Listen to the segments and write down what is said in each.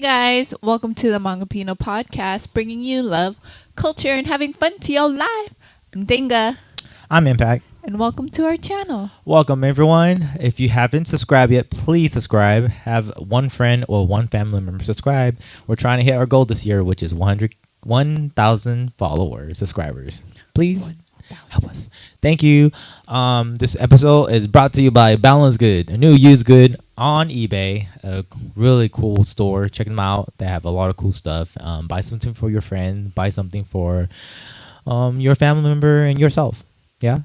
guys, welcome to the Hmongipino Podcast, bringing you love, culture, and having fun to your life. I'm Danga, I'm Impact. and welcome to our channel. Welcome, everyone. If you haven't subscribed yet, please subscribe. Have one friend or one family member subscribe. We're trying to hit our goal this year, which is 1,000 followers, subscribers. Please help us. Thank you. This episode is brought to you by Boundless Goodz, a new used good on eBay. A really cool store. Check them out. They have a lot of cool stuff. Buy something for your friend. Buy something for your family member and yourself. Yeah.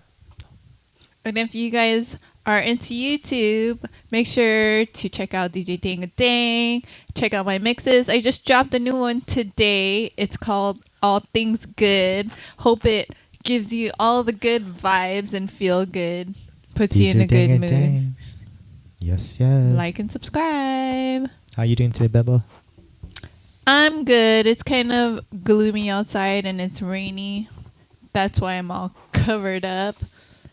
And if you guys are into YouTube, make sure to check out djdangadang. Check out my mixes. I just dropped a new one today. It's called All Things Good. Hope it gives you all the good vibes and feel good. Puts you in a good mood. Yes, yes. Like and subscribe. How you doing today, Bebo? I'm good. It's kind of gloomy outside and it's rainy. That's why I'm all covered up.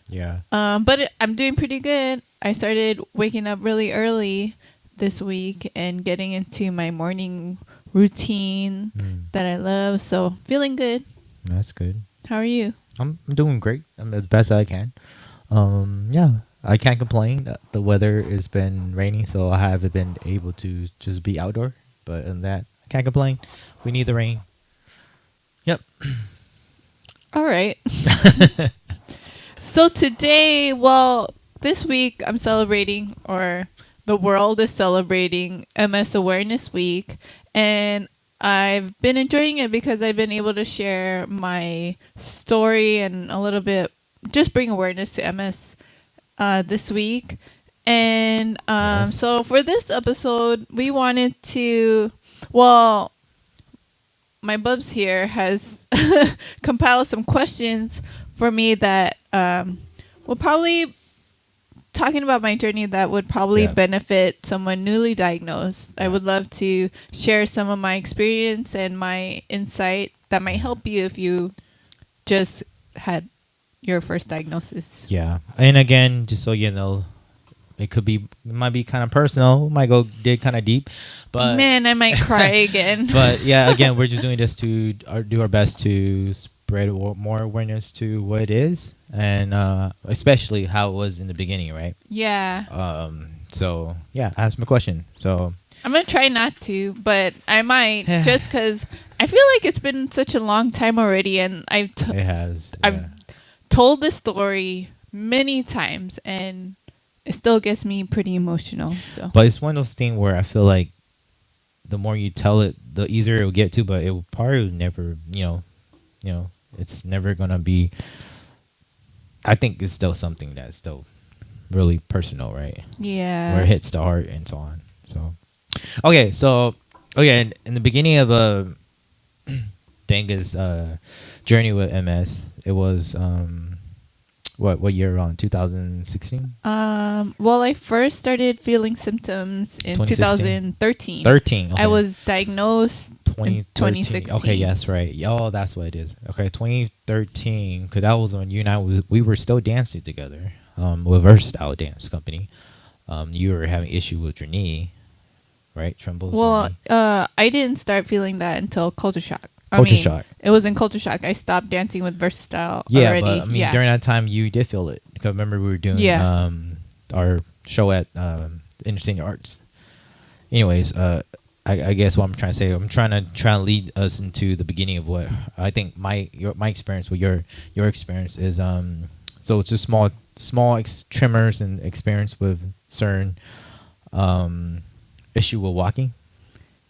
Yeah. But I'm doing pretty good. I started waking up really early this week and getting into my morning routine that I love. So feeling good. That's good. How are you? I'm doing great. I'm as best I can. Yeah, I can't complain. The weather has been rainy, so I haven't been able to just be outdoor. But other than that, I can't complain. We need the rain. Yep. All right. So today, this week I'm celebrating, or the world is celebrating MS Awareness Week. And I've been enjoying it because I've been able to share my story and a little bit, just bring awareness to MS this week. And Yes. so for this episode, we wanted to, my Bubs here has compiled some questions for me that will probably, talking about my journey, that would probably benefit someone newly diagnosed. I would love to share some of my experience and my insight that might help you if you just had your first diagnosis. Yeah. And again, just so you know, it might be kind of personal. Might dig kind of deep, but Man, I might cry again. But yeah, again, we're just doing this to do our best to spread more awareness to what it is, and especially how it was in the beginning, right? Yeah. So yeah, ask me a question. So I'm going to try not to, but I might, just because I feel like it's been such a long time already, and it has. I've told this story many times, and it still gets me pretty emotional. So, but it's one of those things where I feel like the more you tell it, the easier it will get to. But it will probably never, it's never gonna be. I think it's still something that's still really personal, right? yeah. Where it hits the heart and so on. So, okay, in the beginning of Danga's journey with MS, it was what year on 2016? I first started feeling symptoms in 2013. 13. Okay. I was diagnosed in 2016. Okay, yes, right. Oh, that's what it is. Okay, 2013, because that was when you and I we were still dancing together with Versatile Dance Company. You were having issue with your knee, right? Trembles. Well, I didn't start feeling that until Culture Shock. Shock. It was in Culture Shock. I stopped dancing with Versatile Yeah, already. but during that time you did feel it. Because remember we were doing our show at Interesting Arts. Anyways, I guess what I'm trying to say, I'm trying to lead us into the beginning of what I think my experience with your experience is. So it's just small tremors and experience with certain issue with walking.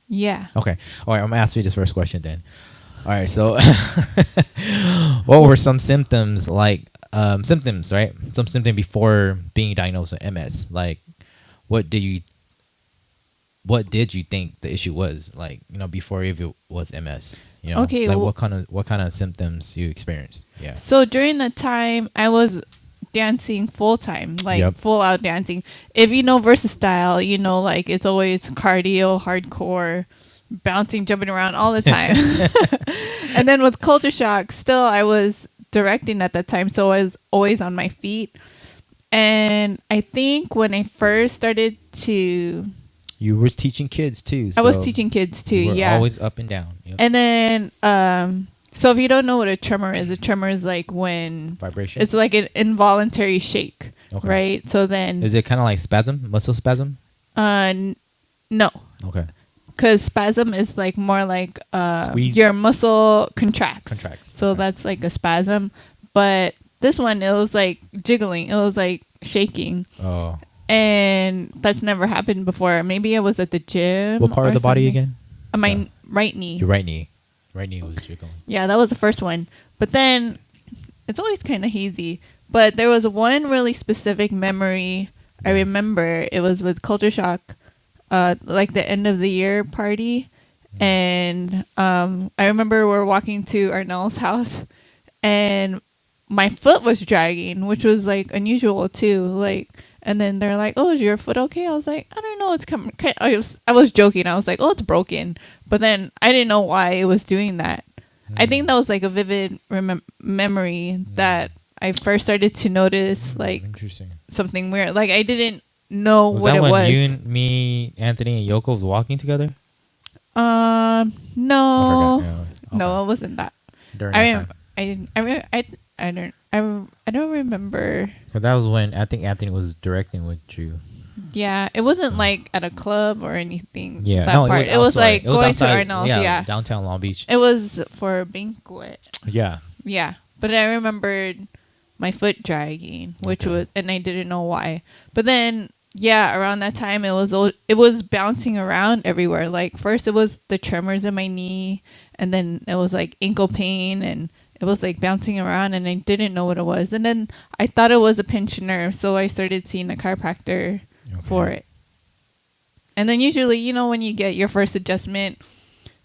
Yeah. Okay. All right. I'm gonna ask you this first question then. All right. So, what were some symptoms right? Some symptom before being diagnosed with MS. Like, what did you think the issue was? Like, before if it was MS. Okay. Like what kind of symptoms you experienced? Yeah. So during the time I was dancing full time, full out dancing. If you know Versatile, like it's always cardio, hardcore, bouncing, jumping around all the time. And then with Culture Shock, still I was directing at that time, so I was always on my feet. And I think when I first started to You were teaching kids too. I was so teaching kids too. you were Yeah. always up and down. Yep. And then, so if you don't know what a tremor is, a tremor is like when Vibration. it's like an involuntary shake, Okay. right? So then, Is it kind of like spasm, muscle spasm? no, Okay. because spasm is like more like Squeeze? your muscle contracts. Contracts. So Okay. that's like a spasm. But this one, it was like jiggling. It was like shaking. Oh. And that's never happened before. Maybe I was at the gym. What part or of the body something. again? My Yeah. right knee. Your right knee. Right knee was jiggling. Yeah, that was the first one. But then it's always kind of hazy. But there was one really specific memory I remember. It was with Culture Shock, like the end of the year party. And I remember we're walking to Arnell's house, and my foot was dragging, which was like unusual too. Like, and then they're like, "Oh, is your foot okay?" I was like, "I don't know. It's coming." I was joking. I was like, "Oh, it's broken," but then I didn't know why it was doing that. I think that was like a vivid memory that I first started to notice like Interesting. something weird. Like I didn't know Was what that it when was. you and me, Anthony, and Yoko was walking together? No, I forgot. Yeah. no, Okay. it wasn't that. During I that rem- time. I don't remember. 'Cause that was when I think Anthony was directing with you. Yeah, it wasn't like at a club or anything. Yeah, that no, part. It was outside. like It was going outside, to Arnold's. Yeah, downtown Long Beach. it was for a banquet. Yeah. Yeah, but I remembered my foot dragging, which Okay. was, and I didn't know why. But then, yeah, around that time, it was bouncing around everywhere. Like first, it was the tremors in my knee, and then it was like ankle pain, and it was like bouncing around, and I didn't know what it was. And then I thought it was a pinched nerve, so I started seeing a chiropractor for it. And then usually, when you get your first adjustment,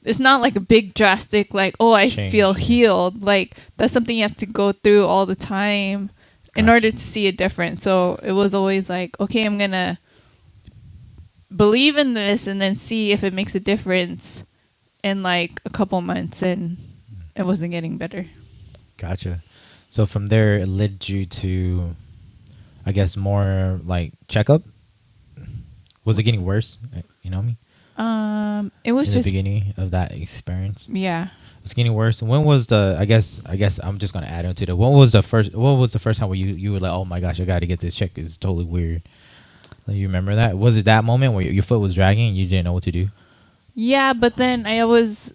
it's not like a big drastic, like, oh, I Change, feel yeah. healed. Like, that's something you have to go through all the time in Gotcha. order to see a difference. So it was always like, okay, I'm going to believe in this and then see if it makes a difference in like a couple months. And it wasn't getting better. Gotcha. So from there, it led you to, I guess, more like checkup. Was it getting worse? You know what I mean? It was In just, the beginning of that experience, yeah. it's getting worse. And when was the? I guess I'm just gonna add into that. What was the first time where you were like, oh my gosh, I got to get this checked? It's totally weird. Like, you remember that? Was it that moment where your foot was dragging and you didn't know what to do? Yeah, but then I always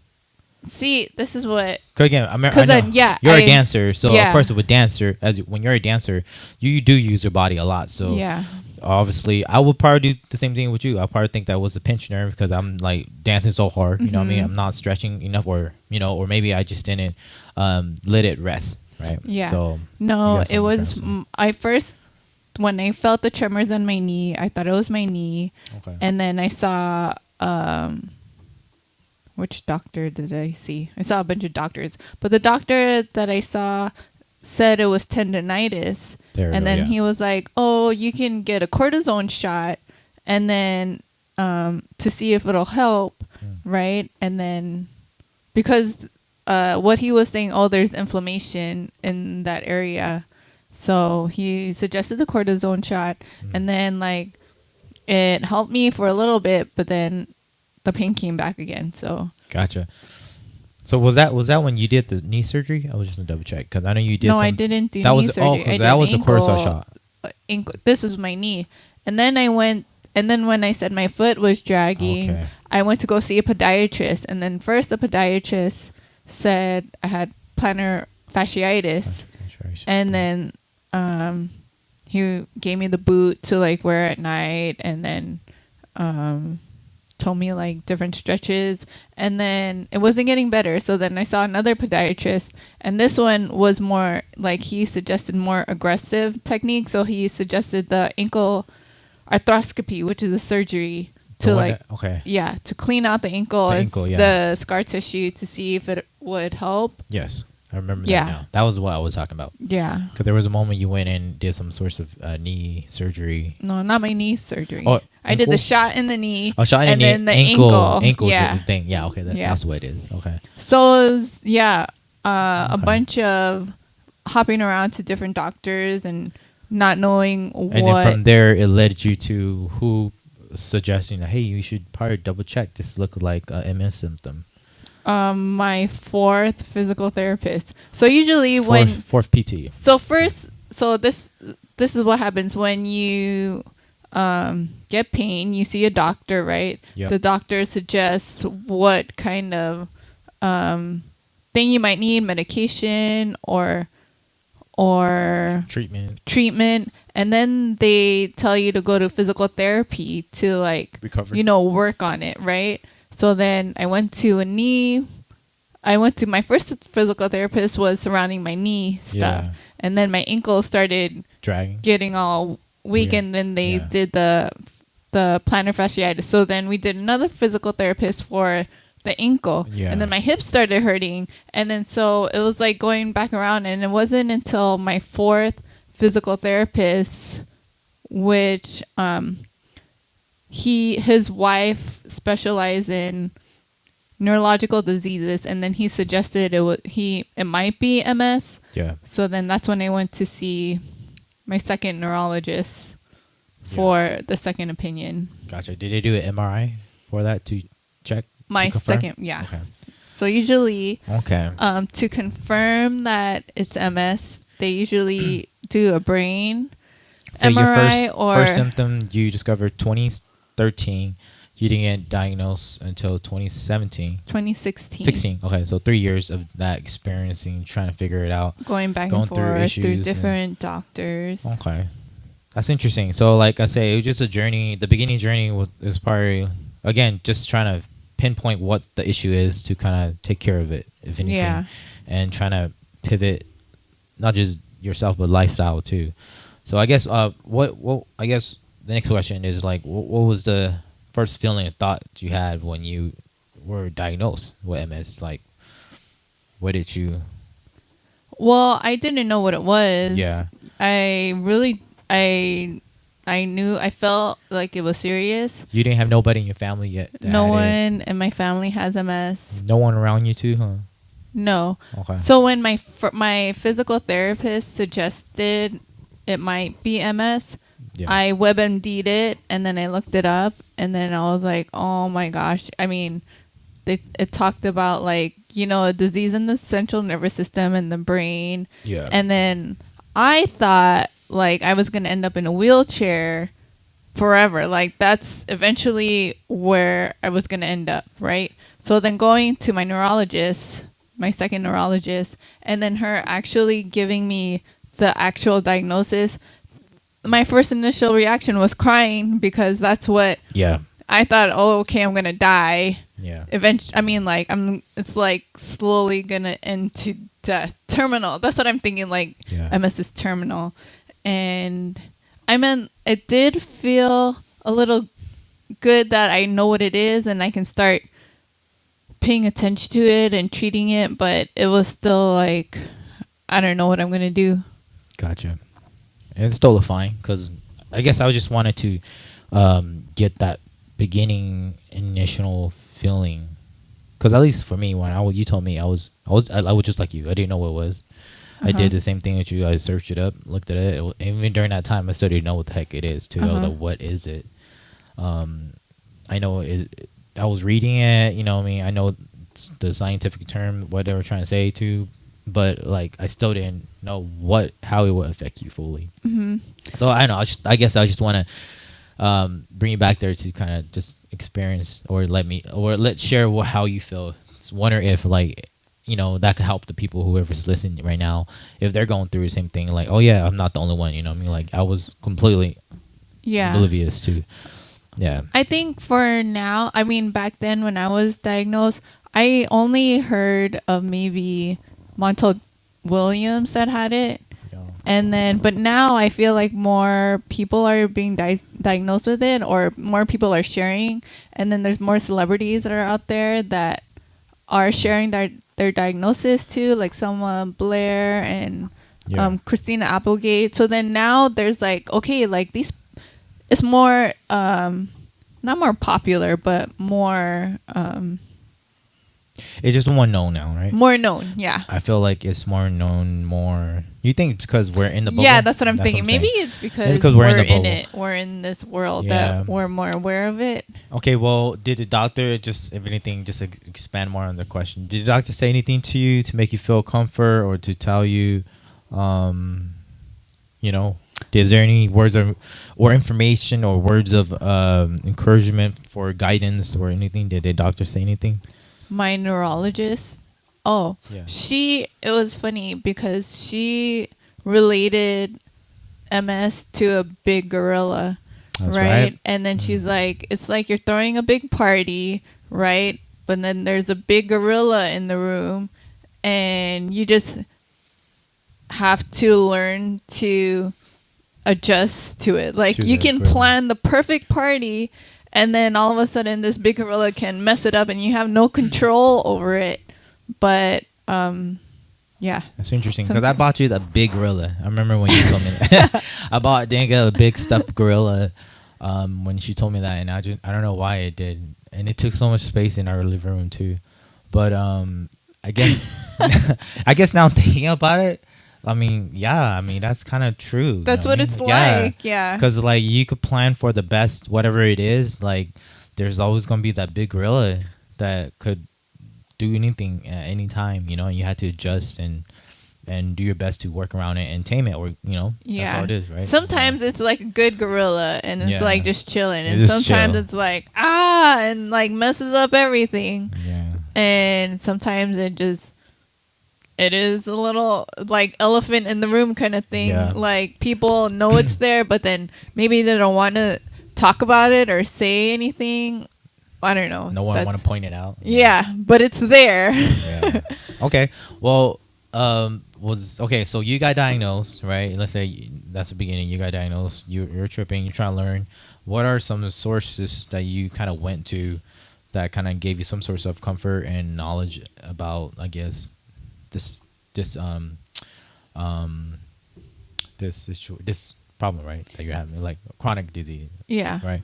see. This is what. Cause again, I know then, yeah, you're a dancer, so yeah. of course, with dancer, when you're a dancer, you do use your body a lot. So Yeah. obviously, I would probably do the same thing with you. I probably think that was a pinch nerve because I'm like dancing so hard. You know what I mean? I'm not stretching enough, or maybe I just didn't let it rest. Right? Yeah. So No, that's it what I'm was. trying to When I felt the tremors on my knee, I thought it was my knee, Okay. and then I saw. Which doctor did I see? I saw a bunch of doctors, but the doctor that I saw said it was tendonitis, There we and go, then yeah. he was like, "Oh, you can get a cortisone shot, and then to see if it'll help, right?" And then because what he was saying, oh, there's inflammation in that area, so he suggested the cortisone shot, and then like it helped me for a little bit, but then the pain came back again. So Gotcha. So was that when you did the knee surgery? I was just gonna double check because I know you did. no, I didn't do that knee was surgery. I that did was the ankle, cortisone shot. Ankle. This is my knee, and then I went. And then when I said my foot was dragging, Okay. I went to go see a podiatrist. And then first the podiatrist said I had plantar fasciitis. And then he gave me the boot to like wear at night, and then told me like different stretches, and then it wasn't getting better. So then I saw another podiatrist, and this one was more like he suggested more aggressive technique. So he suggested the ankle arthroscopy, which is a surgery to to clean out the ankle, the scar tissue to see if it would help. Yes. I remember that now. That was what I was talking about. Yeah. Because there was a moment you went and did some sorts of knee surgery. No, not my knee surgery. Oh, I did the shot in the knee. Oh, shot in the knee. Then the ankle. Yeah. Thing. Yeah, okay. That's what it is. Okay. So it was, a bunch of hopping around to different doctors and not knowing what. And then from there, it led you to who suggesting that hey, you should probably double check this look like a MS symptom? My fourth physical therapist. So usually Fourth PT. so first, so this is what happens when you get pain. You see a doctor, right? Yep. The doctor suggests what kind of thing you might need, medication or treatment, and then they tell you to go to physical therapy to like recover, work on it, right? So then I went to my first physical therapist was surrounding my knee stuff, and then my ankle started getting all weak, and then they did the plantar fasciitis. So then we did another physical therapist for the ankle, and then my hips started hurting, and then so it was like going back around, and it wasn't until my fourth physical therapist, which his wife specialized in neurological diseases, and then he suggested it might be MS. So then that's when I went to see my second neurologist for the second opinion. Gotcha. Did they do an MRI for that to check? My second, Okay. So usually, to confirm that it's MS, they usually do a brain MRI. Your first symptom you discovered 2013. You didn't get diagnosed until 2017. 2016. Okay, so 3 years of that experiencing, trying to figure it out. Going back and forth through different doctors. Okay. That's interesting. So like I say, it was just a journey. The beginning journey was probably, again, just trying to pinpoint what the issue is to kind of take care of it, if anything. Yeah. And trying to pivot, not just yourself, but lifestyle too. So I guess what I guess the next question is like, what was the first feeling and thought you had when you were diagnosed with MS? Like, what did you? Well, I didn't know what it was. Yeah. I felt like it was serious. You didn't have nobody in your family yet? No one in my family has MS. No one around you too, huh? No. Okay. So when my physical therapist suggested it might be MS, I WebMD'd it, and then I looked it up, and then I was like, oh my gosh. I mean, it talked about like, a disease in the central nervous system and the brain. Yeah. And then I thought like I was going to end up in a wheelchair forever. Like that's eventually where I was going to end up, right? So then going to my neurologist, my second neurologist, and then her actually giving me the actual diagnosis, my first initial reaction was crying, because that's what I thought. Oh, okay, I'm gonna die. Eventually, I mean, like it's like slowly gonna end to death, terminal. That's what I'm thinking. Like MS is terminal, and I mean, it did feel a little good that I know what it is and I can start paying attention to it and treating it. But it was still like, I don't know what I'm gonna do. Gotcha. It's totally fine, because I guess I just wanted to get that beginning initial feeling, because at least for me, when you told me, I was just like you. I didn't know what it was. I did the same thing with you. I searched it up, looked at it. Even during that time, I still didn't know what the heck it is too. I was like, what is it? I know I was reading it. You know what I mean? I know the scientific term, what they were trying to say too. But like, I still didn't know how it would affect you fully. Mm-hmm. So I don't know. I guess I just want to bring you back there to kind of just experience, or let's share how you feel. Wonder if like, that could help the people, whoever's listening right now, if they're going through the same thing. Like, oh yeah, I'm not the only one. You know what I mean? Like, I was completely oblivious to. Yeah. I think for now, I mean, back then when I was diagnosed, I only heard of maybe Montel Williams that had it, and then but now I feel like more people are being diagnosed with it, or more people are sharing, and then there's more celebrities that are out there that are sharing their diagnosis too, like Selma Blair and Christina Applegate. So then now there's like, okay, like these, it's more not more popular, but more It's just more known now, right? More known, yeah. I feel like it's more known more. You think it's because we're in the bubble? Yeah, that's what I'm thinking. Maybe it's because we're we're in the in bubble. it. We're in this world Yeah. that we're more aware of it. Okay, well, did the doctor just, if anything, just expand more on the question? Did the doctor say anything to you to make you feel comfort or to tell you, you know, is there any words or information or words of encouragement for guidance or anything? Did the doctor say anything? My neurologist, Yeah. it was funny because she related MS to a big gorilla. That's right? And then she's like, it's like you're throwing a big party, right? But then there's a big gorilla in the room, and you just have to learn to adjust to it. Like, To you the can gorilla. plan the perfect party, and then all of a sudden this big gorilla can mess it up, and you have no control over it. But, yeah. That's interesting because I bought you the big gorilla. I remember when you told me that. I bought Danga a big stuffed gorilla when she told me that, and I don't know why it did, and it took so much space in our living room too. But I guess now thinking about it, I mean, that's kind of true. That's what it's like, yeah. Because like you could plan for the best, whatever it is. Like there's always gonna be that big gorilla that could do anything at any time, you know, and you had to adjust and do your best to work around it and tame it, or that's all it is, right? Sometimes it's like a good gorilla and it's like just chilling, and just sometimes chill. it's like and like messes up everything. Yeah. And sometimes it is a little like elephant in the room kind of thing. Yeah. Like people know it's there, but then maybe they don't want to talk about it or say anything. I don't know. No one want to point it out. Yeah, but it's there. Yeah. Okay. Well, so you got diagnosed, right? Let's say that's the beginning. You got diagnosed. You're tripping. You're trying to learn. What are some of the sources that you kind of went to that kind of gave you some source of comfort and knowledge about, I guess, this problem, right? That you're having, like chronic disease. Yeah. Right.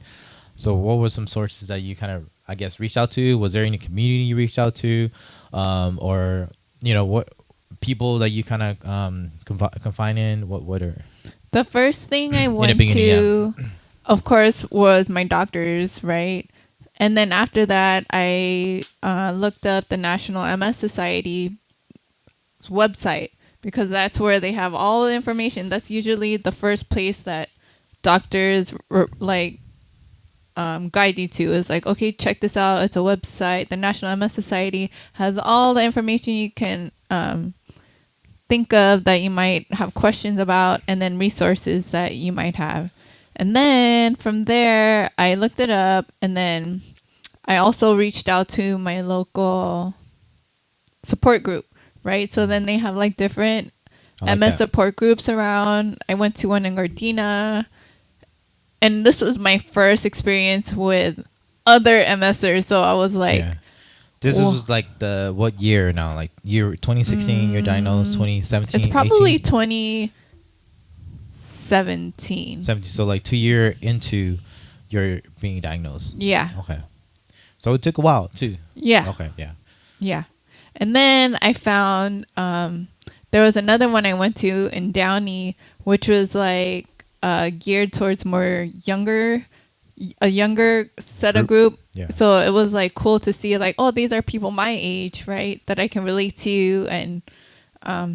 So what were some sources that you kind of, I guess, reached out to? Was there any community you reached out to? Or, what people that you kind of confine in? What are... The first thing I went beginning, to, of course, was my doctors, right? And then after that, I looked up the National MS Society website, because that's where they have all the information. That's usually the first place that doctors guide you to, is like, okay, check this out. It's a website. The National MS Society has all the information you can think of that you might have questions about, and then resources that you might have. And then from there, I looked it up, and then I also reached out to my local support group, right? So then they have like different MS support groups around. I went to one in Gardena. And this was my first experience with other MSers, so I was like... Yeah. This was like what year now? Like year 2016, you're diagnosed, 2017, It's probably 18? 2017. 17, so like 2 years into your being diagnosed. Yeah. Okay. So it took a while too. Yeah. Okay, yeah. Yeah. And then I found there was another one I went to in Downey, which was like geared towards a younger set of group. Yeah. So it was like cool to see like, oh, these are people my age, right, that I can relate to. And got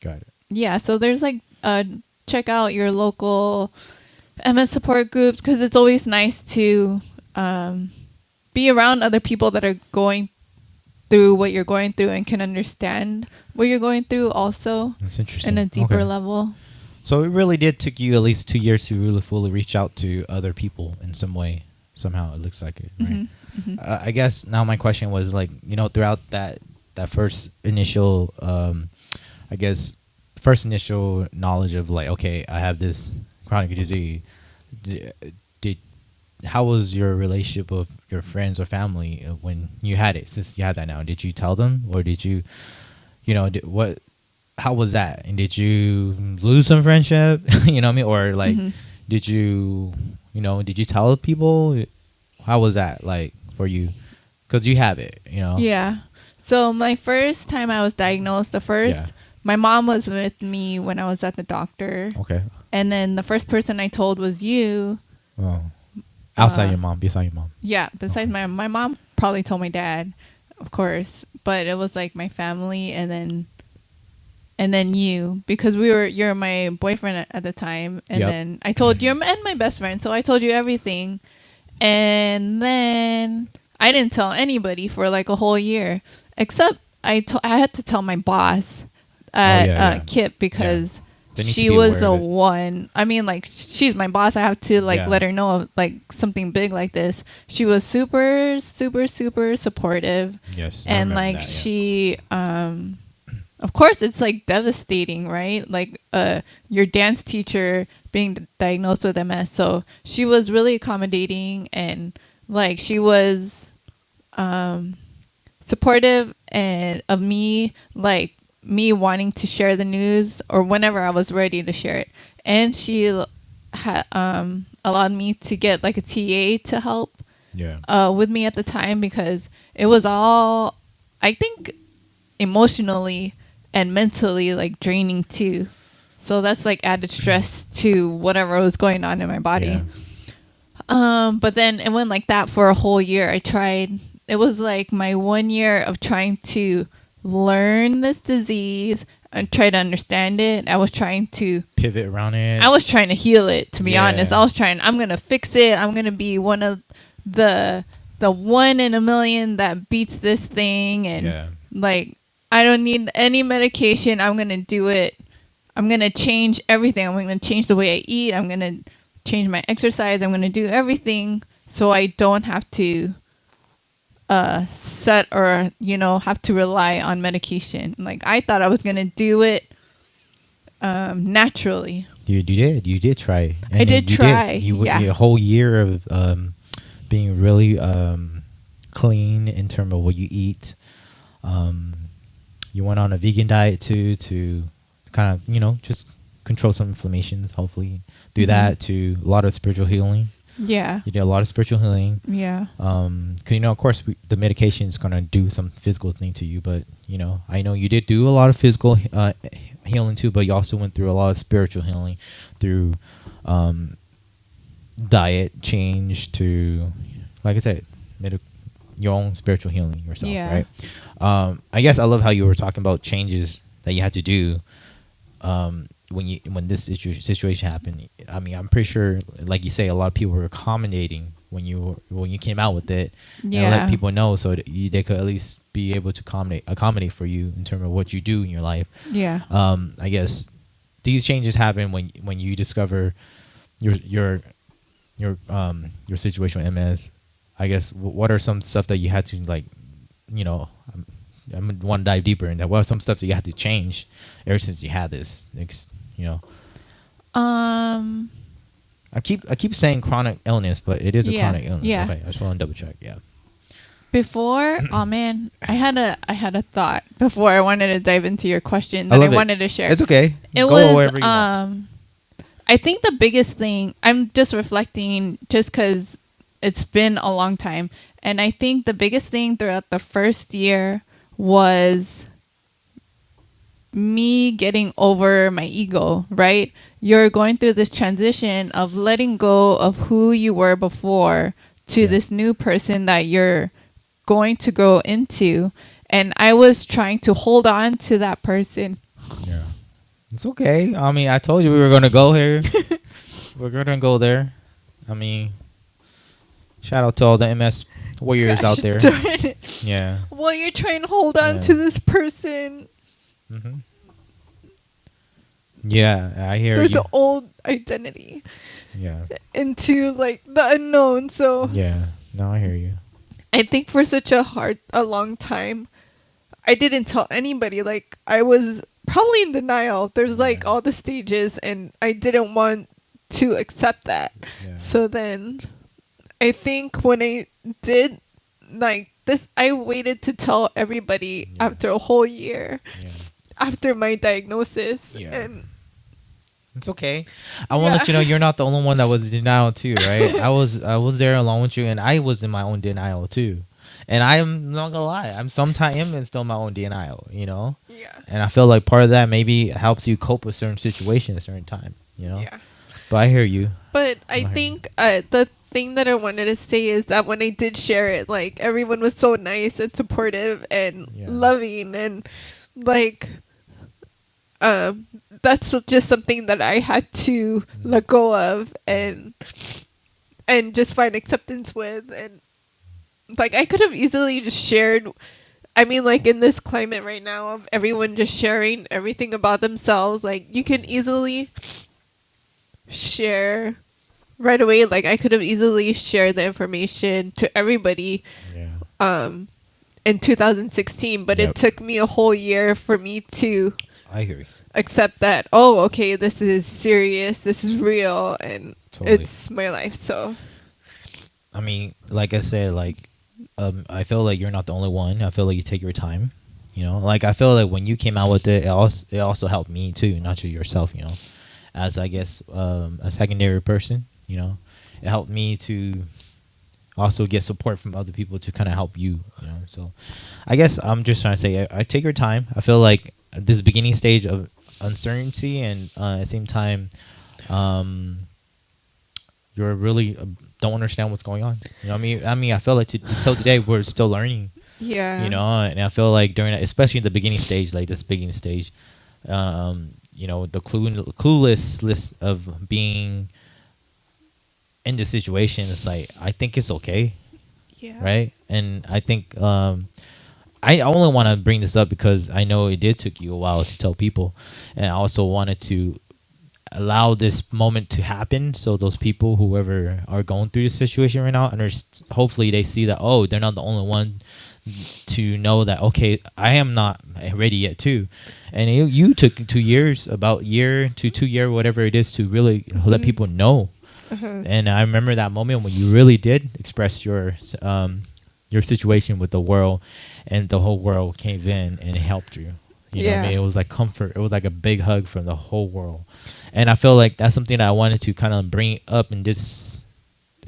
it. Yeah, so there's like check out your local MS support groups, because it's always nice to be around other people that are going through what you're going through and can understand what you're going through also. That's interesting. In a deeper level. So it really did took you at least 2 years to really fully reach out to other people in some way. Somehow it looks like it, right? Mm-hmm. Mm-hmm. I guess now my question was like, throughout that first initial, first initial knowledge of like, okay, I have this chronic disease. How was your relationship with your friends or family when you had it? Since you had that now, did you tell them, or did you, how was that? And did you lose some friendship? You know what I mean? Or like, did you tell people? How was that like for you? Because you have it, Yeah. So my first time I was diagnosed, my mom was with me when I was at the doctor. Okay. And then the first person I told was you. Oh. Outside your mom, beside your mom. Yeah, besides my mom probably told my dad, of course, but it was like my family and then you, because you're my boyfriend at the time, and then I told you and my best friend, so I told you everything. And then I didn't tell anybody for like a whole year, except I had to tell my boss at Kip, because she was the one. I mean, like, she's my boss. I have to like let her know of like something big like this. She was super, super, super supportive. Yes, and like that, she, of course, it's like devastating, right? Like, your dance teacher being diagnosed with MS. So she was really accommodating, and like she was supportive and of me, like me wanting to share the news or whenever I was ready to share it. And she had allowed me to get like a TA to help with me at the time, because it was all, I think, emotionally and mentally like draining too. So that's like added stress to whatever was going on in my body. But then it went like that for a whole year. It was like my 1 year of trying to learn this disease and try to understand it. I was trying to pivot around it. I was trying to heal it, to be honest. I'm gonna fix it. I'm gonna be one of the 1 in a million that beats this thing, and like I don't need any medication. I'm gonna do it. I'm gonna change everything. I'm gonna change the way I eat. I'm gonna change my exercise. I'm gonna do everything so I don't have to set or have to rely on medication. Like, I thought I was gonna do it naturally. You did try. And I did try. A whole year of being really clean in terms of what you eat. You went on a vegan diet too, to kind of just control some inflammations, hopefully through that, to a lot of spiritual healing. You did a lot of spiritual healing. Because of course the medication is going to do some physical thing to you, but I know you did do a lot of physical healing too, but you also went through a lot of spiritual healing through diet change to, like I said, your own spiritual healing yourself, right? I guess I love how you were talking about changes that you had to do when this situation happened. I mean, I'm pretty sure, like you say, a lot of people were accommodating when you came out with it, and let people know so that they could at least be able to accommodate for you in terms of what you do in your life. I guess these changes happen when you discover your situation with MS. I guess what are some stuff that you had to, like, I want to dive deeper into that. What are some stuff that you had to change ever since you had this? I keep saying chronic illness, but it is a chronic illness. Okay, I just want to double check. Before, oh man, I had a thought before I wanted to dive into your question that I wanted to share. It's okay. It Go was I think the biggest thing, I'm just reflecting just because it's been a long time, and I think the biggest thing throughout the first year was me getting over my ego, right? You're going through this transition of letting go of who you were before to this new person that you're going to grow into. And I was trying to hold on to that person. Yeah. It's okay. I mean, I told you we were going to go here. We're going to go there. I mean, shout out to all the MS warriors out there. Yeah. Well, you're trying to hold on to this person. Mm-hmm. Yeah, I hear There's you. an old identity. Yeah. Into like the unknown. So yeah, no, I hear you. I think for such a long time, I didn't tell anybody. Like, I was probably in denial. There's like all the stages, and I didn't want to accept that. Yeah. So then I think when I did like this, I waited to tell everybody after a whole year after my diagnosis. And it's okay. I want to let you know you're not the only one that was in denial too, right? I was there along with you, and I was in my own denial too. And I'm not gonna lie, I'm sometimes am still my own denial, you know. Yeah. And I feel like part of that maybe helps you cope with certain situation at a certain time, you know. Yeah. But I hear you. But I I hear you. think the thing that I wanted to say is that when I did share it, like everyone was so nice and supportive and Yeah. loving, and like that's just something that I had to let go of and just find acceptance with. And like I could have easily just shared, I mean, like in this climate right now of everyone just sharing everything about themselves, like you can easily share right away. Like I could have easily shared the information to everybody Yeah. in 2016, but Yep. it took me a whole year for me to I hear you. accept that, oh, okay, this is serious, this is real, and Totally. it's my life. So I mean, like I said, like I feel like you're not the only one. I feel like you take your time. You know, like I feel like when you came out with it, it also helped me too, not just yourself. You know, as I guess a secondary person. You know, it helped me to also get support from other people to kind of help you. You know, so I guess I'm just trying to say, I take your time. I feel like this beginning stage of uncertainty and at the same time, you're really don't understand what's going on. You know what I mean? I feel like still today we're still learning. yeah, You know, and I feel like during that, especially in the beginning stage, like this beginning stage, you know, the clueless list of being in this situation is like, I think it's okay, yeah, right? And I think I only want to bring this up because I know it did took you a while to tell people, and I also wanted to allow this moment to happen so those people, whoever are going through this situation right now, hopefully they see that, oh, they're not the only one, to know that, okay, I am not ready yet too. And you took 2 years, about year to 2 year, whatever it is, to really let people know. And I remember that moment when you really did express your situation with the world, and the whole world came in and helped you. You know what I mean? Yeah. It was like comfort. It was like a big hug from the whole world. And I feel like that's something that I wanted to kind of bring up in this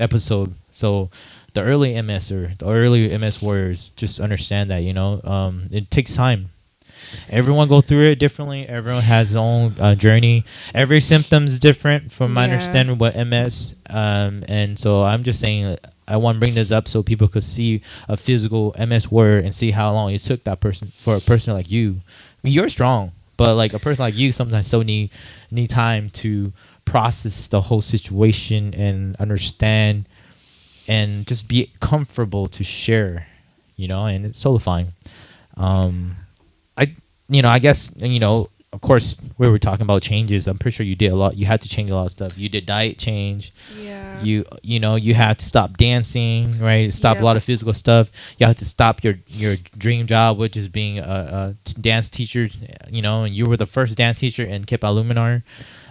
episode. So the early MS or the early MS warriors just understand that, you know, it takes time. Everyone go through it differently. Everyone has their own journey. Every symptom is different from my Yeah. understanding what MS. And so I'm just saying, I want to bring this up so people could see a physical MS warrior and see how long it took that person, for a person like you. I mean, you're strong, but like a person like you sometimes still need time to process the whole situation and understand and just be comfortable to share, you know, and it's totally fine. I I guess, of course, we were talking about changes. I'm pretty sure you did a lot. You had to change a lot of stuff. You did diet change. Yeah. You had to stop dancing, right? Stop a lot of physical stuff. You had to stop your dream job, which is being a dance teacher. And you were the first dance teacher in Kip Luminar,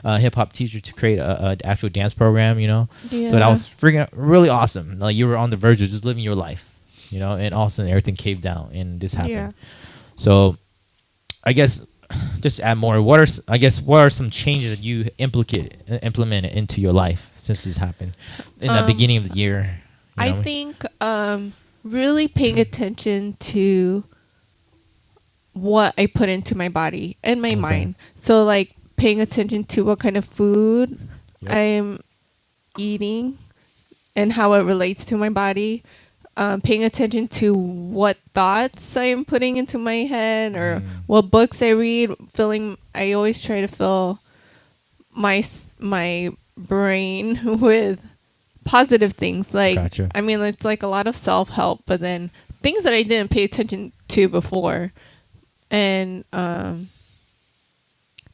hip hop teacher, to create a actual dance program. So that was freaking really awesome. Like, you were on the verge of just living your life, and all of a sudden everything caved down and this happened. Yeah. So I guess just to add more, what are some changes that you implemented into your life since this happened in the beginning of the year? I think really paying attention to what I put into my body and my mind. So like paying attention to what kind of food I'm eating and how it relates to my body. Paying attention to what thoughts I am putting into my head or what books I read. I always try to fill my brain with positive things. Like, Gotcha. I mean, it's like a lot of self-help, but then things that I didn't pay attention to before, and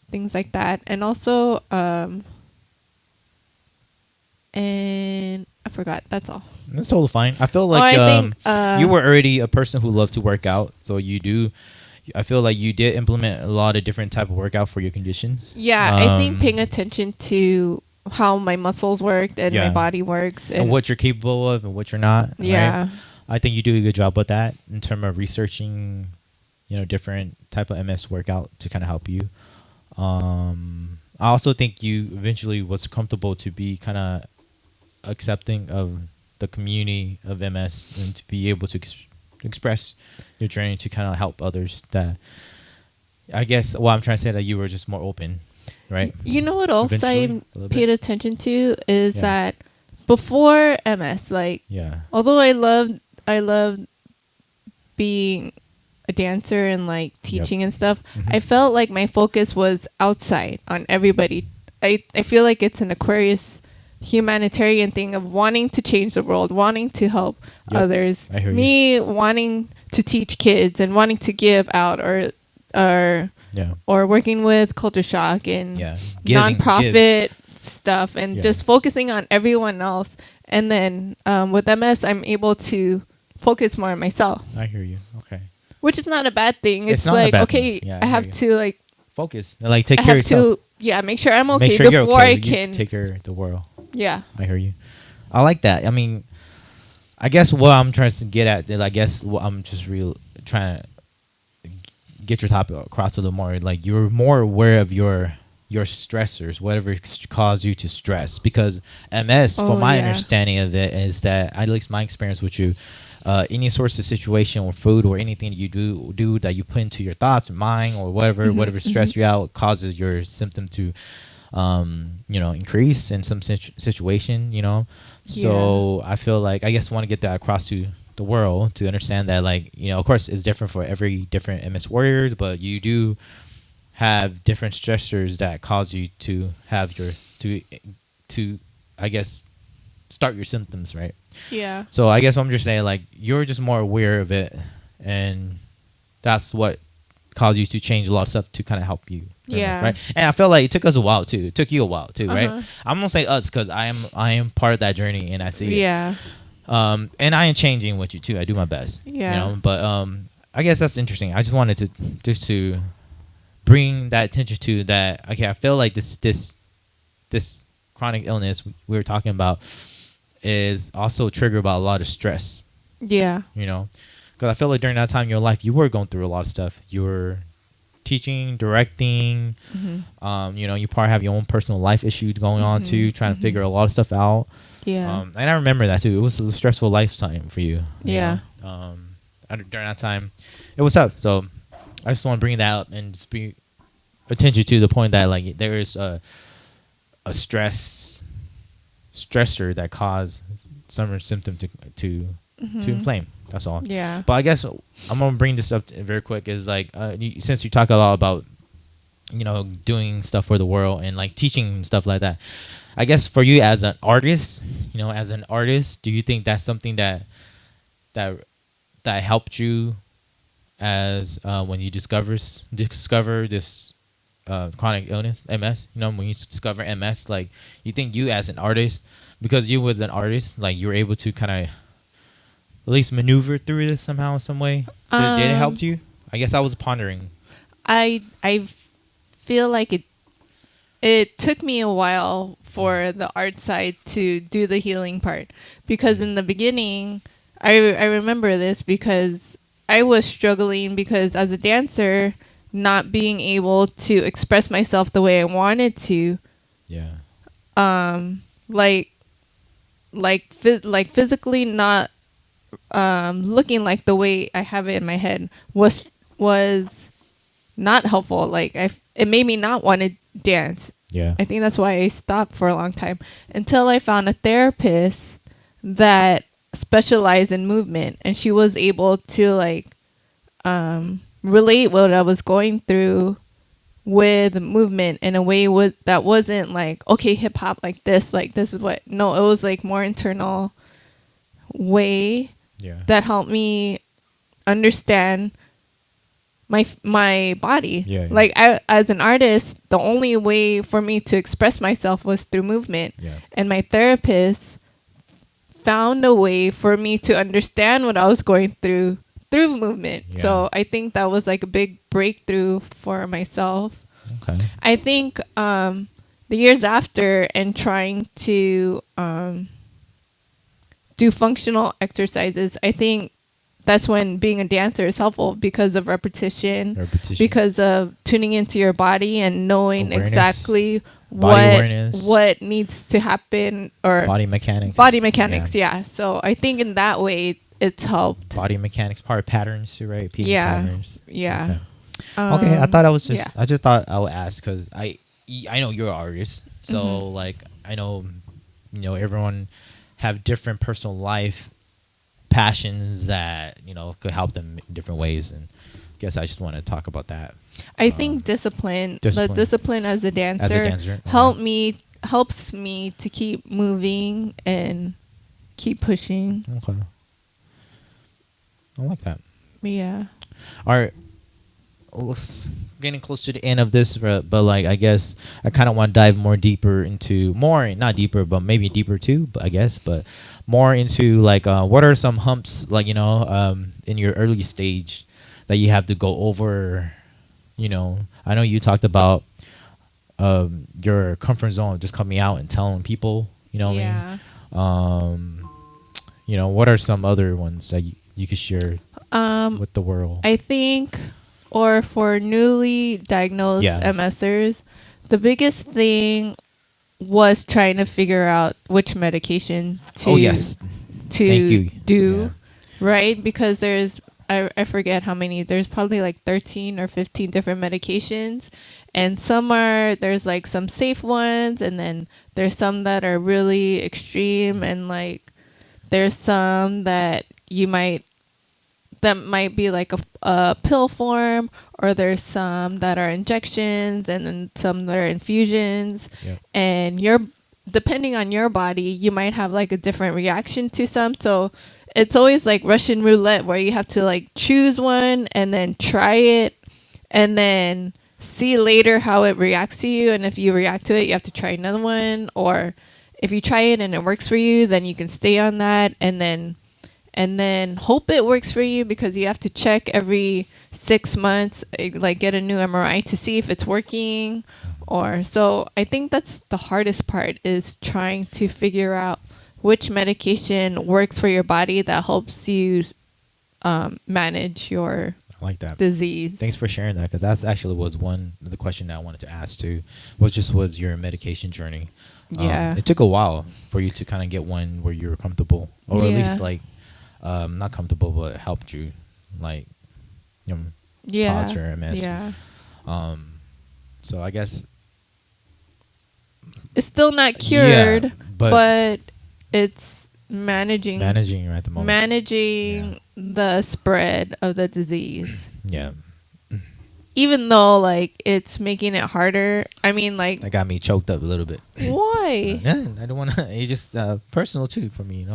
things like that. And also, and I forgot. That's all. That's totally fine. I feel like I think, you were already a person who loved to work out, so I feel like you did implement a lot of different type of workout for your conditions. Yeah, I think paying attention to how my muscles work and my body works, and what you're capable of and what you're not. Yeah. Right? I think you do a good job with that in terms of researching, different type of MS workout to kind of help you. I also think you eventually was comfortable to be kind of accepting of the community of MS and to be able to express your journey to kind of help others. That I guess what I'm trying to say that you were just more open, right? You know what else Eventually, I a little paid bit. attention to is Yeah. that before MS, like, Yeah. although I loved being a dancer and like teaching and stuff, Mhm. I felt like my focus was outside on everybody. I feel like it's an Aquarius humanitarian thing of wanting to change the world, wanting to help Yep, others. I hear you. Me wanting to teach kids and wanting to give out or Yeah. or working with Culture Shock and Yeah. nonprofit stuff and Yeah. just focusing on everyone else. And then with MS, I'm able to focus more on myself, I hear you. Okay. which is not a bad thing. It's It's, not a like, bad okay, thing. Yeah, I I have hear to like, Focus. Like take I care of have yourself. to, make sure I'm okay Make sure you're before okay. I You can. take care of the world. Yeah. I hear you. I like that. I mean, I guess what I'm trying to get at, I guess what I'm just trying to get your topic across a little more. Like you're more aware of your stressors, whatever cause you to stress. Because MS, Oh, from my yeah. understanding of it, is that at least my experience with you, any sort of situation or food or anything that you do that you put into your thoughts or mind or whatever stress you out causes your symptom to increase in some situation, So I feel like I guess want to get that across to the world to understand that, like, of course it's different for every different MS warriors, but you do have different stressors that cause you to have to I guess start your symptoms, right? Yeah. So I guess I'm just saying, like, you're just more aware of it, and that's what caused you to change a lot of stuff to kind of help you. Yeah. Right. And I feel like it took us a while too. It took you a while too, right? Uh-huh. I'm gonna say us because I am part of that journey, and I see it. Yeah. And I am changing with you too. I do my best. Yeah. But I guess that's interesting. I just wanted to bring that attention to that. Okay, I feel like this chronic illness we were talking about is also triggered by a lot of stress. Yeah. Because I feel like during that time in your life, you were going through a lot of stuff. You were teaching, directing. Mm-hmm. You probably have your own personal life issues going on too, trying to figure a lot of stuff out. Yeah. And I remember that too. It was a stressful lifetime for you. Yeah. During that time, it was tough. So I just want to bring that up and just bring attention to the point that, like, there is a stressor that cause some symptom to inflame. That's all. Yeah. But I guess I'm gonna bring this up very quick. Is like since you talk a lot about doing stuff for the world and like teaching stuff like that. I guess for you as an artist, do you think that's something that helped you as when you discover this chronic illness, MS? When you discover MS, like, you think you as an artist, because you was an artist, like, you were able to kind of at least maneuver through this somehow, some way? Did it help you? I guess I was pondering. I feel like it took me a while for the art side to do the healing part, because in the beginning, I remember this because I was struggling because as a dancer, not being able to express myself the way I wanted to, Yeah. physically not looking like the way I have it in my head was not helpful. Like, it made me not want to dance. Yeah. I think that's why I stopped for a long time until I found a therapist that specialized in movement, and she was able to relate what I was going through with movement in a way that wasn't like, okay, hip hop like this is what. No, it was like more internal way that helped me understand my body. Yeah. Like, I, as an artist, the only way for me to express myself was through movement. Yeah. And my therapist found a way for me to understand what I was going through movement. Yeah. So I think that was like a big breakthrough for myself. Okay. I think the years after and trying to do functional exercises, I think that's when being a dancer is helpful because of repetition. Because of tuning into your body and knowing Awareness. exactly Awareness. what needs to happen, or Body mechanics. yeah. So I think in that way it's helped. Body mechanics, part patterns too, right? Peeling Yeah. patterns. Yeah. Okay, I thought I was just. yeah. I just thought I would ask because I know you're an artist, so Mhm. like I know, everyone have different personal life passions that could help them in different ways, and I guess I just want to talk about that. I think discipline, the discipline. discipline as a dancer, dancer, helps me to keep moving and keep pushing. Okay, I like that. Yeah. All right, let's getting close to the end of this, but like I guess I kind of want to dive more deeper into not deeper, but maybe deeper too. But I guess, but more into like what are some humps like in your early stage that you have to go over. I know you talked about your comfort zone just coming out and telling people. What Yeah. I mean? What are some other ones that you could share with the world? I think, or for newly diagnosed Yeah. MSers, the biggest thing was trying to figure out which medication to Oh yes, to Thank you. do, right? Because I forget how many. There's probably like 13 or 15 different medications, and there's like some safe ones, and then there's some that are really extreme, and like there's some that might be like a pill form, or there's some that are injections, and then some that are infusions. Yeah. And depending on your body, you might have like a different reaction to some. So it's always like Russian roulette, where you have to like choose one and then try it and then see later how it reacts to you. And if you react to it, you have to try another one. Or if you try it and it works for you, then you can stay on that and then hope it works for you, because you have to check every 6 months, like get a new MRI to see if it's working. Or so I think that's the hardest part, is trying to figure out which medication works for your body that helps you manage your I like that. disease. Thanks for sharing that, because that's actually was one of the question that I wanted to ask too. Was your medication journey? Yeah. It took a while for you to kind of get one where you were comfortable, or at least Yeah. like not comfortable, but it helped you like Yeah. cause your MS. Yeah. So I guess It's still not cured, yeah, but it's managing managing at the moment. managing the spread of the disease. Yeah, Even though like it's making it harder. I mean, like, that got me choked up a little bit. why? Yeah, I don't want to. It's just personal too for me.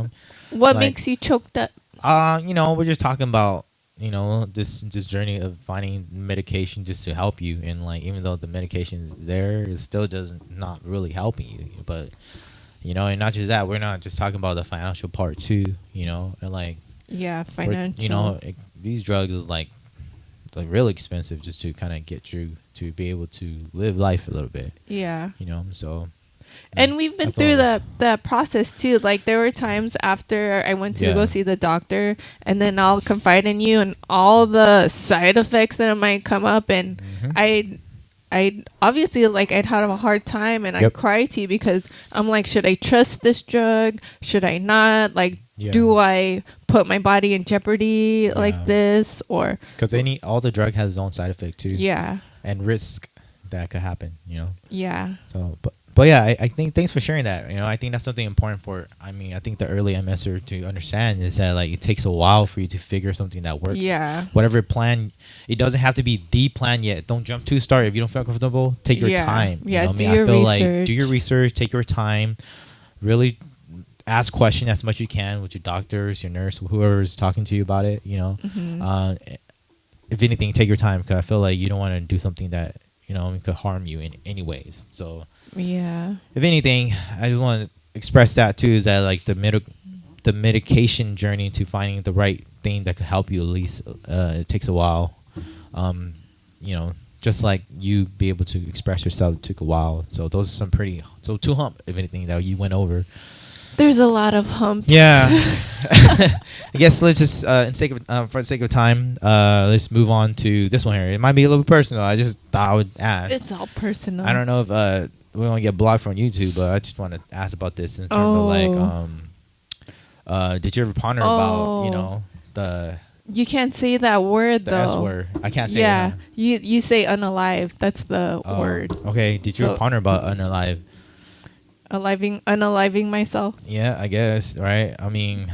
What like- makes you choked up? We're just talking about this journey of finding medication just to help you, and like even though the medication is there, it still not really helping you. But and not just that, we're not just talking about the financial part too. And like Yeah, financial. these drugs is like really expensive just to kind of get you to be able to live life a little bit. Yeah. So. And we've been That's through all. that process too. Like there were times after I went to Yeah. go see the doctor, and then I'll confide in you and all the side effects that might come up, and Mhm. I obviously like I'd have a hard time, and I'd Yep. cry to you because I'm like, should I trust this drug? Should I not? Like, Yeah. do I put my body in jeopardy Yeah. like this? Or Because all the drug has its own side effect too. yeah, And risk that could happen. yeah, So, but yeah, I think thanks for sharing that. I think that's something important I think the early MSer to understand is that like it takes a while for you to figure something that works. yeah, Whatever plan, it doesn't have to be the plan yet. Don't jump too start if you don't feel comfortable. Take your Yeah. time. Yeah, what do I mean? your I feel like research. do your research, take your time, really ask questions as much as you can with your doctors, your nurse, whoever is talking to you about it. Mhm. If anything, take your time, because I feel like you don't want to do something that could harm you in any ways. So. yeah, If anything, I just want to express that too, is that like the medication journey to finding the right thing that could help you, at least it takes a while. Just like you be able to express yourself, it took a while. So those are some two hump, if anything, that you went over. there's a lot of humps. Yeah. I guess let's just for the sake of time, let's move on to this one here. It might be a little personal. I just thought I would ask. It's all personal. I don't know if we won't get blocked from YouTube, but I just want to ask about this in terms of like Did you ever ponder about Oh. the You can't say that word the though. S word? I can't say Yeah, it. you say unalive. That's the Huh? word. Okay. Did you ever So- ponder about unalive? Unaliving myself. Yeah, I guess. Right. I mean,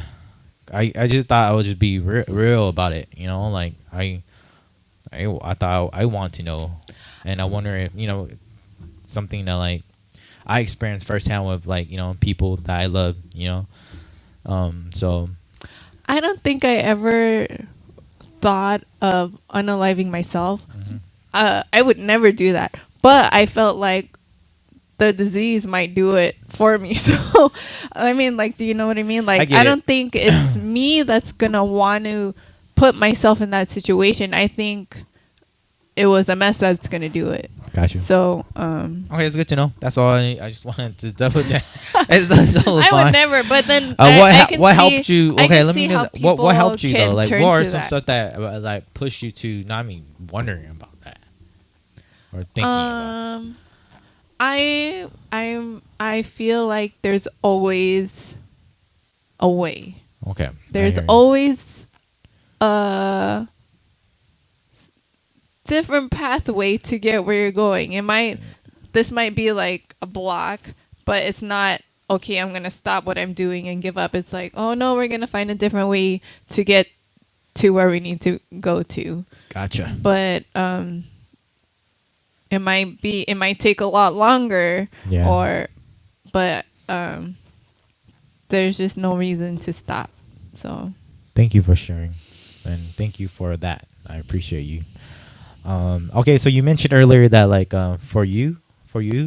I just thought I would just be real about it. Like I thought I want to know, and I wonder if something that like I experienced firsthand with like people that I love. So I don't think I ever thought of unaliving myself. I would never do that. But I felt like the disease might do it for me. So, I mean, like, do you know what I mean? Like, get I it. don't think it's me that's going to want to put myself in that situation. I think it was MS that's going to do it. got you. So, Okay, it's good to know. That's all. I just wanted to double check. It's totally I fine. would never, but then What helped you? Okay, let me see know. how What helped you people though? Like, can what turn are to some that. stuff that like pushed you to not me wondering about that or thinking about? I feel like there's always a way. Okay, I There's hear you. always a different pathway to get where you're going. This might be like a block, but it's not okay, I'm going to stop what I'm doing and give up. It's like, oh no, we're going to find a different way to get to where we need to go to. Gotcha. But it might take a lot longer, Yeah. but there's just no reason to stop. So Thank you for sharing, and thank you for that. I appreciate you. Okay, so you mentioned earlier that like for you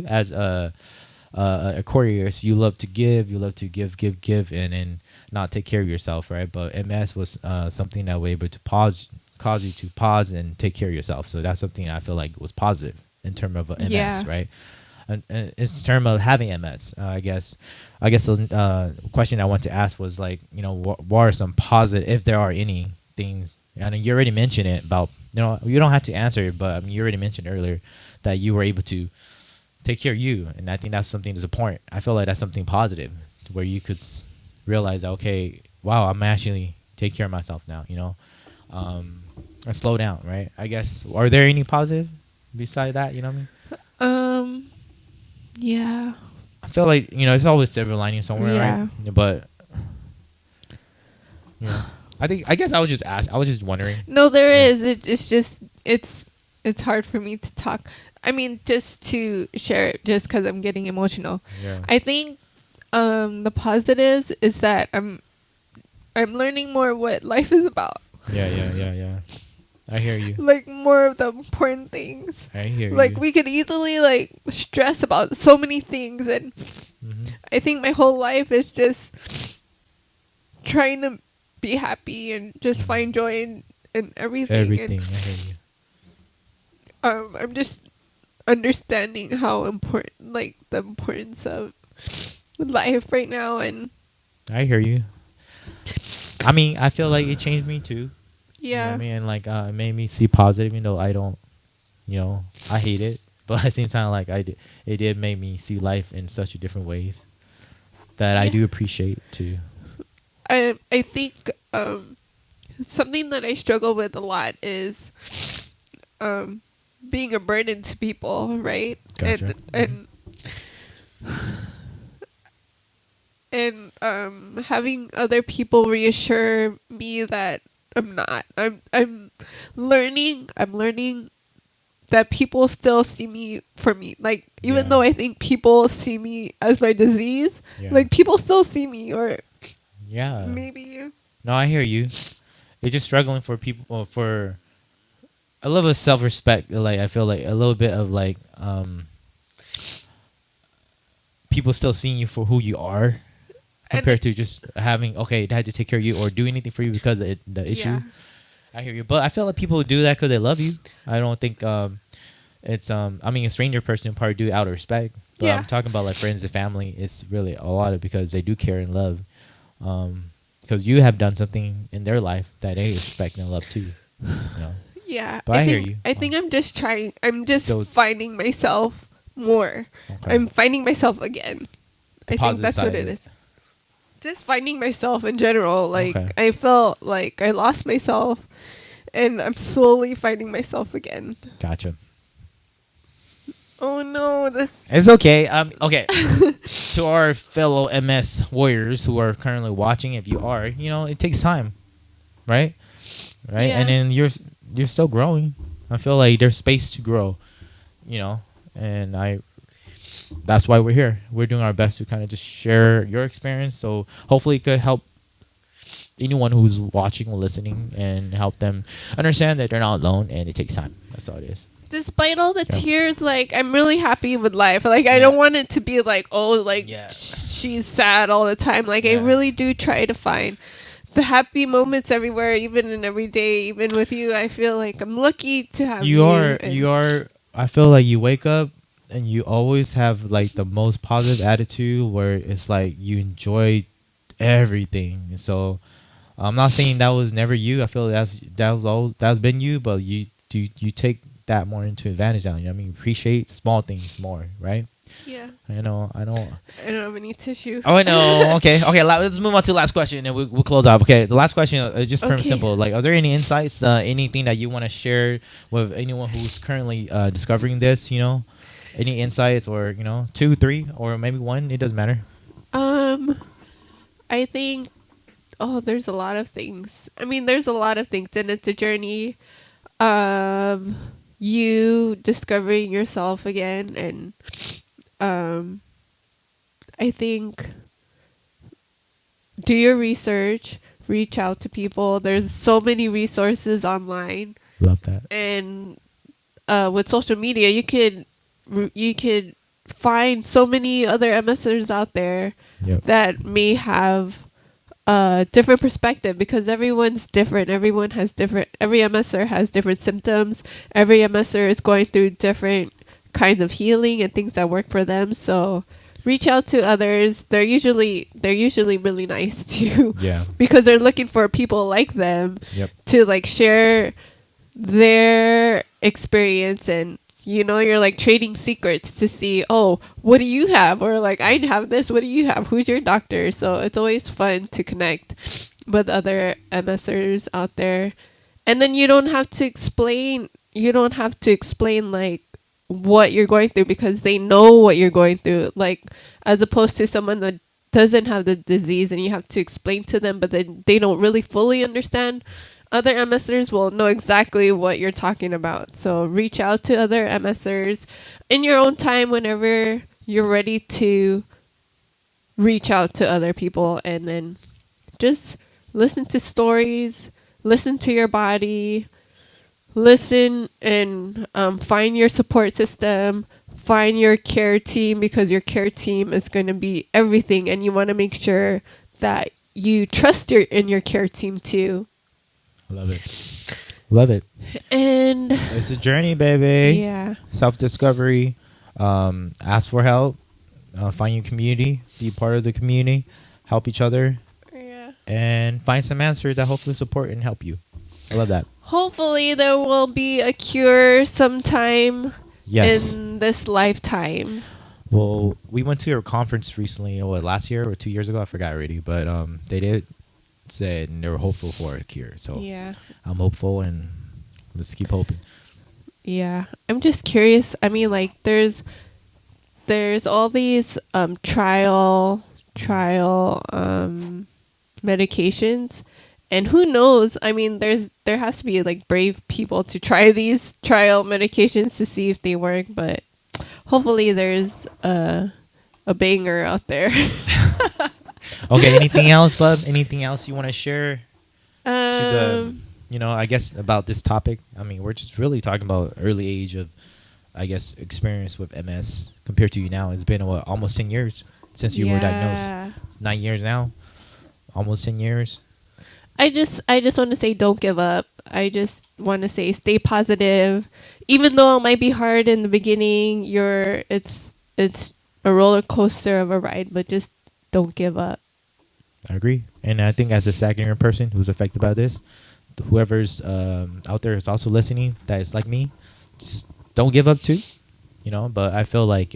as a Aquarius, you love to give, give, and then not take care of yourself, right? But MS was something that was able to cause you to pause and take care of yourself. So that's something I feel like was positive in terms of MS, Yeah. right? And in terms of having MS, I guess the question I want to ask was like, what are some positive, if there are any things? And you already mentioned it about, you don't have to answer it, but I mean, you already mentioned earlier that you were able to take care of you, and I think that's something that's important. I feel like that's something positive, where you could realize that, okay, wow, I'm actually taking care of myself now, and slow down, right? I guess. Are there any positive beside that? You know what I mean? Yeah. I feel like it's always silver lining somewhere, Yeah. right? But I guess I was just wondering. No, there is. It's just it's hard for me to talk. I mean, just to share it, just because I'm getting emotional. Yeah. I think the positives is that I'm learning more what life is about. Yeah. I hear you. Like more of the important things. I hear Like you. we could easily like stress about so many things, and I think my whole life is just trying to be happy and just find joy in everything. Everything. I hear you. And I'm just understanding how important, like the importance of life right now, and I hear you. I mean, I feel like it changed me too. You know yeah. what I mean, like it made me see positive, even though I don't, I hate it, but at the same time, like it did make me see life in such a different ways that I Yeah. do appreciate too. I think something that I struggle with a lot is being a burden to people, right? Gotcha. And having other people reassure me that I'm not. I'm learning that people still see me for me. Like even Yeah. though I think people see me as my disease, Yeah. like people still see me, or Yeah. maybe No, I hear you. It's just struggling for people for a little bit of self-respect. Like I feel like a little bit of like people still seeing you for who you are, compared to just having they had to take care of you or do anything for you because of the issue. Yeah. I hear you, but I feel like people do that because they love you. I don't think it's I mean, a stranger person would probably do it out of respect. But Yeah. I'm talking about like friends and family. It's really a lot of because they do care and love. Because you have done something in their life that they respect and love too. Yeah, But I hear think, you. I think I'm just trying. I'm just Still- finding myself more. Okay. I'm finding myself again. I think positive that's side what of it it. is. just finding myself in general. Like, Okay. I felt like I lost myself, and I'm slowly finding myself again. Gotcha. Oh no, this. It's okay. Okay. To our fellow MS warriors who are currently watching, if you are, it takes time, right? Right, Yeah. and then you're still growing. I feel like there's space to grow, and that's why we're here. We're doing our best to kind of just share your experience. So hopefully it could help anyone who's watching or listening and help them understand that they're not alone and it takes time. That's all it is. Despite all the Yeah. tears, like, I'm really happy with life. Like, I don't want it to be like, oh, like, Yeah. she's sad all the time. Like, I Yeah. really do try to find the happy moments everywhere, even in every day, even with you. I feel like I'm lucky to have you. You are. I feel like you wake up and you always have like the most positive attitude where it's like you enjoy everything. So I'm not saying that was never you. I feel that's been you, but you take that more into advantage now. You know what I mean? Appreciate small things more, right? Yeah. I know. I don't have any tissue. Oh, I know. Okay. Let's move on to the last question, and we'll close off. Okay, the last question is just pretty Okay. simple. Like, are there any insights, anything that you want to share with anyone who's currently discovering this? Any insights, or 2, 3, or maybe 1? It doesn't matter. I think, there's a lot of things. I mean, there's a lot of things, and it's a journey of you discovering yourself again, and I think do your research, reach out to people. There's so many resources online, Love that. and with social media, you could find so many other MSers out there Yep. that may have a different perspective, because everyone's different. Every MSer has different symptoms. Every MSer is going through different kinds of healing and things that work for them. So reach out to others. They're usually really nice too. Yeah. Because they're looking for people like them Yep. to like share their experience, and you're like trading secrets to see, oh, what do you have, or like, I have this, what do you have, who's your doctor? So it's always fun to connect with other MSers out there, and then you don't have to explain like what you're going through, because they know what you're going through, like, as opposed to someone that doesn't have the disease and you have to explain to them, but then they don't really fully understand. Other MSers will know exactly what you're talking about. So reach out to other MSers in your own time whenever you're ready to reach out to other people, and then just listen to stories, listen to your body, listen, and find your support system, find your care team, because your care team is going to be everything, and you want to make sure that you trust in your care team too. Love it. Love it. And It's a journey, baby. yeah, Self-discovery. Ask for help. Find your community. Be part of the community. Help each other. yeah. And find some answers that hopefully support and help you. I love that. Hopefully there will be a cure sometime Yes. in this lifetime. Well, we went to a conference recently, last year or 2 years ago? I forgot already. But they did say they were hopeful for a cure. So Yeah. I'm hopeful, and let's keep hoping. Yeah. I'm just curious. I mean, like, there's all these trial medications, and who knows? I mean, there has to be like brave people to try these trial medications to see if they work, but hopefully there's a banger out there. Okay, anything else, bub? Anything else you want to share to the, Um, I guess about this topic? I mean, we're just really talking about early age of, I guess, experience with MS compared to you now. It's been, almost 10 years since you were diagnosed. It's 9 years now. Almost 10 years. I just want to say, don't give up. I just want to say, stay positive. Even though it might be hard in the beginning, it's a roller coaster of a ride, but just don't give up. I agree. And I think as a second person who's affected by this, whoever's out there is also listening that is like me, just don't give up too. But I feel like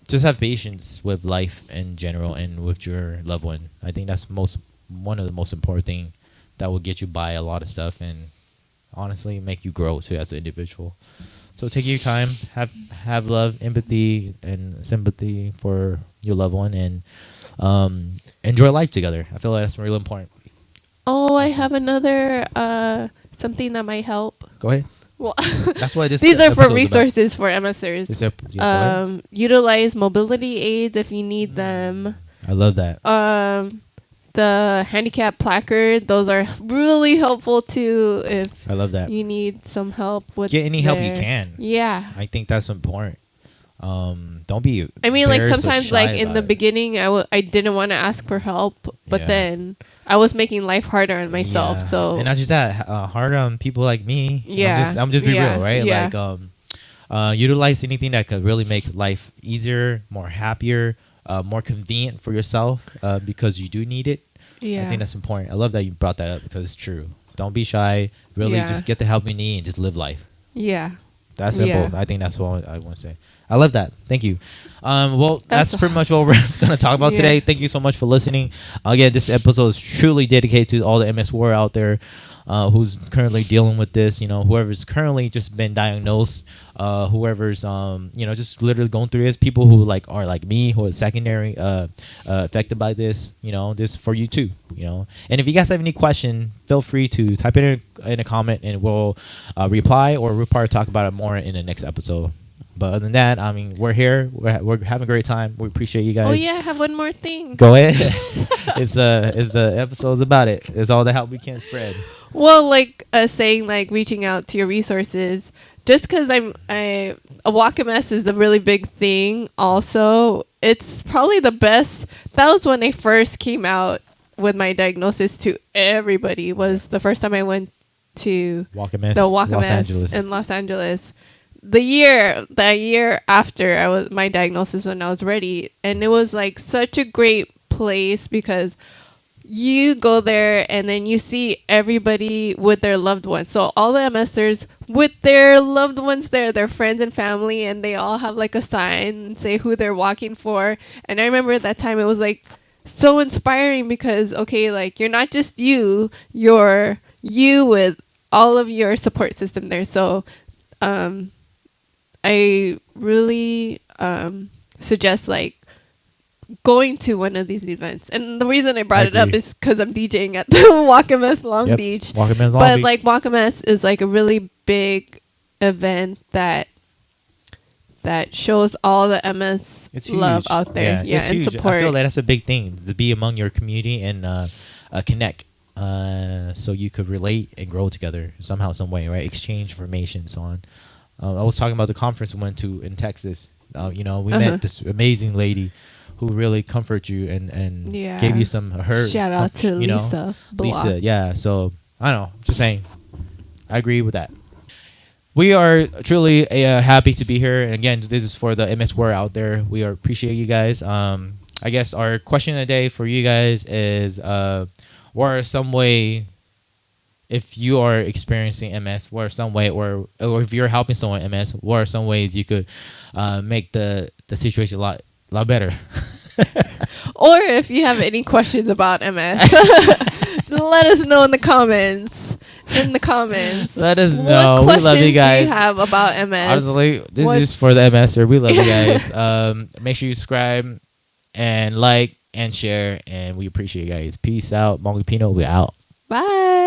just have patience with life in general and with your loved one. I think that's one of the most important thing that will get you by a lot of stuff and honestly make you grow too as an individual. So take your time, have love, empathy, and sympathy for your loved one, and enjoy life together. I feel like that's really important. Oh, I have another something that might help. Go ahead. Well, That's what this these are for episode is about. resources for MSers. Go ahead. Utilize mobility aids if you need them. I love that. The handicap placard, those are really helpful too if I love that. you need some help with Get any help you their- can. Yeah. I think that's important. Don't be. I mean, like embarrassed or sometimes, shy like in about the it. beginning, I didn't want to ask for help, but Yeah. then I was making life harder on myself. Yeah. So and not just that, hard on people like me. Yeah. I'm just be Yeah. real, right? Yeah. Like utilize anything that could really make life easier, more happier, more convenient for yourself, because you do need it. yeah, I think that's important. I love that you brought that up because it's true. Don't be shy. Really, Yeah. just get the help you need and just live life. yeah. That's simple. Yeah. I think that's what I want to say. I love that. Thank you. Well, that's That's- pretty much what we're going to talk about Yeah. today. Thank you so much for listening. Again, this episode is truly dedicated to all the MS war out there who's currently dealing with this. You know, whoever's currently just been diagnosed, whoever's just literally going through this. People who are like me, who are secondary affected by this. You know, this for you too. You know, and if you guys have any question, feel free to type it in a comment, and we'll reply, or we'll probably talk about it more in the next episode. But other than that, I mean, we're here. We're having a great time. We appreciate you guys. Oh yeah, I have one more thing. Go ahead. it's episode's about it. It's all the help we can spread. Well, like saying like reaching out to your resources. Just because a walk MS is a really big thing. Also, it's probably the best. That was when I first came out with my diagnosis to everybody. Was the first time I went to Walk a mess. the Walk Los MS Angeles. in Los Angeles. That year after my diagnosis, when I was ready, and it was like such a great place because you go there and then you see everybody with their loved ones. So all the MSers with their loved ones there, their friends and family, and they all have like a sign and say who they're walking for. And I remember at that time it was like so inspiring because okay, like you're not just you're you with all of your support system there. So I really suggest like going to one of these events. And the reason I brought it up agree. is because I'm DJing at the Walk MS Long Yep. Beach. Walk a mess. Long But Beach. like Walk MS is like a really big event that shows all the MS It's huge. love out there. Yeah, it's and huge. support. I feel like that's a big thing to be among your community and connect. So you could relate and grow together somehow, some way, right? Exchange information, so on. I was talking about the conference we went to in Texas. We met this amazing lady who really comforted you and Yeah. gave you some her Shout out to you know, Lisa. Lisa, yeah. So I don't know, just saying. I agree with that. We are truly happy to be here. And again, this is for the MS War out there. We appreciate you guys. I guess our question of the day for you guys is, what are some way, if you are experiencing MS, what are some way, or if you're helping someone with MS, what are some ways you could make the situation a lot better? Or if you have any questions about MS, let us know in the comments. Let us know. What We questions love you guys. do you have about MS? Honestly, this What's- is for the MSer. We love you guys. Make sure you subscribe and like and share, and we appreciate you guys. Peace out. Hmongipino, we out. Bye.